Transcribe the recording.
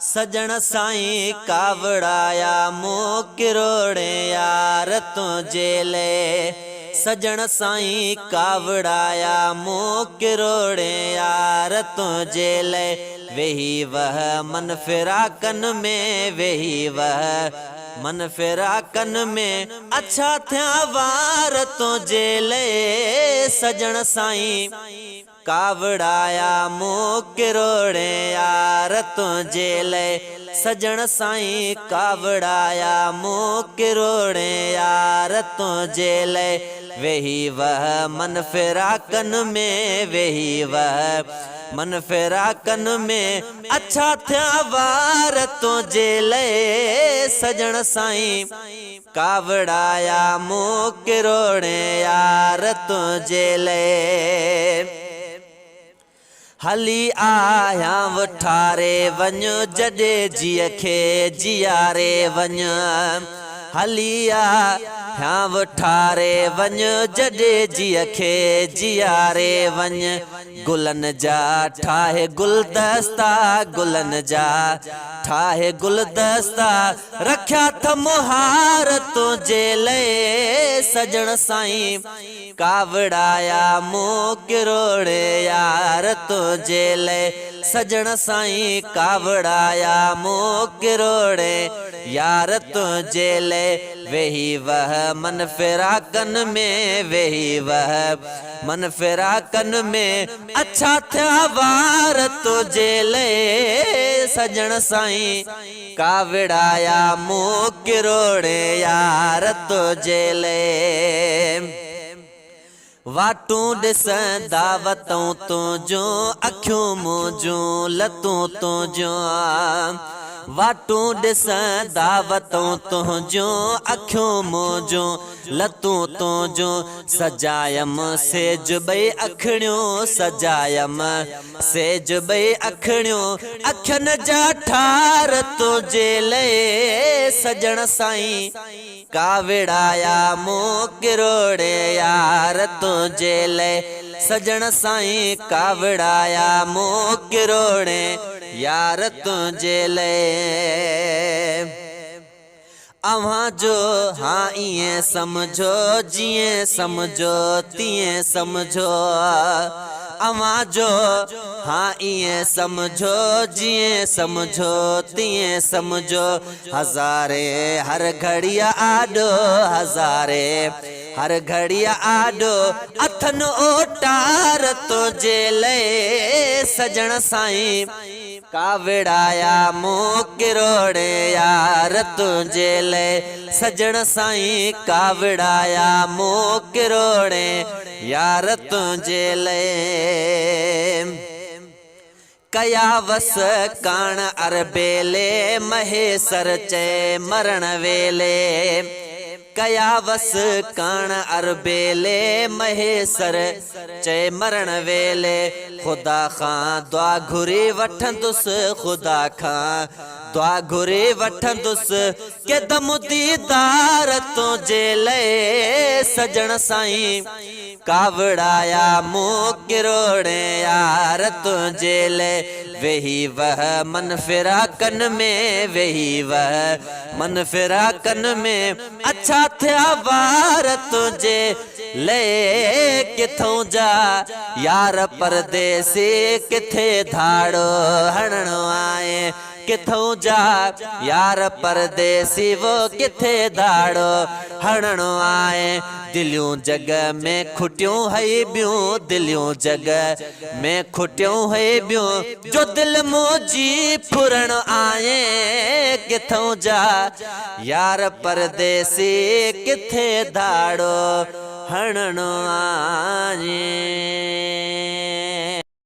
सजण साईं कावड़ाया मुँह किरोड़े यार तुझे ले। सजण साईं कावड़ाया मुँह किरोड़े यार तुझे ले। वही वह मन फिराकन में, वही वह मन फिराकन में, अच्छा थया वार तुझे ले। सजण साईं कावड़ाया मुँह किरोड़े यार तुझे ले। सजण साईं कावड़ाया मुँह किरोड़े यार तुझे ले। वही वह मन फिराकन में, वही वह मन फिराकन में, अच्छा थया वार तुझे ले। सजण साईं कावड़ाया मुँह किरोड़े यार तुझे ले। हली आया वठारे वञ जॾे जिय खे जियारे वञ। हली आया वठारे वञ जॾे जिय खे जियारे वञ। गुलन जा ठाहे गुलदस्ता, गुलन जा ठाहे गुलदस्ता, रखिया थ मुहार तुझे ले। सजण साईं कावड़ाया मुँह किरोड़े यार तुझे ले। सजण साईं कावड़ाया मुँह किरोड़े यार तुझे ले। वही वह मन फिराकन में, वही वह मन फिराकन में, अच्छा थया वार तुझे ले। सजण साईं कावड़ाया मुँह किरोड़े यार तुझे ले। वाटूं ॾिसं दावतूं तुंहिंजूं, अखियूं मुंहिंजूं लतूं तुंहिंजूं। वाटूं ॾिसं दावतूं तुंहिंजूं, अखियूं मुंहिंजूं लतूं तुंहिंजूं। सजायम सेज ॿई अखिणियूं, सजायम सेज ॿई अखिणियूं, अखियुनि जा ठार तुझे ले। सजण साईं कावड़ाया मुँह किरोड़े यार तुझे ले। सजण साईं कावड़ाया मुँह किरोड़े यार तुझे ले। अव्हां जो हाँ इएं समझो, जिएं समझो तीएं समझो। अव्हां जो हाँ इएं समझो, जिएं समझो तीएं समझो। हज़ारे हर घड़िया आॾो, हज़ारे हर घड़िया आॾो, अथन ओटार तुझे ले। सजण साईं कावड़ाया मुँह किरोड़े यार तुझे ले। सजण साईं कावड़ाया मुँह किरोड़े यार तुझे ले। कयावस कान अरबेले, महेसर चए मरण वेले। कयावस कान अरबेले, महेसर चए मरण वेले। खुदा खां दुआ घुरी वठंदुसि, खुदा खां दुआ घुरी वठंदुसि, के दम दीदार तुझे ले। सजण साईं कावड़ाया मुँह किरोड़े यार तुझे ले। वही वह मन फिराकन में, वही वह मन फिराकन में, अच्छा थया वार तुझे ले। किथों जा यार परदेसी, किथे धाड़ो हणणो आए। किथों जा यार परदेसी, वो किथे धाड़ो हणणो आए। दिलियूं जग में खुटियूं हई बियूं, दिलियूं जग में खुटियूं हई बियूं, जो दिल मुंहिंजी फुरण आए। किथों जा यार परदेसी, किथे धाड़ो हणणो आए।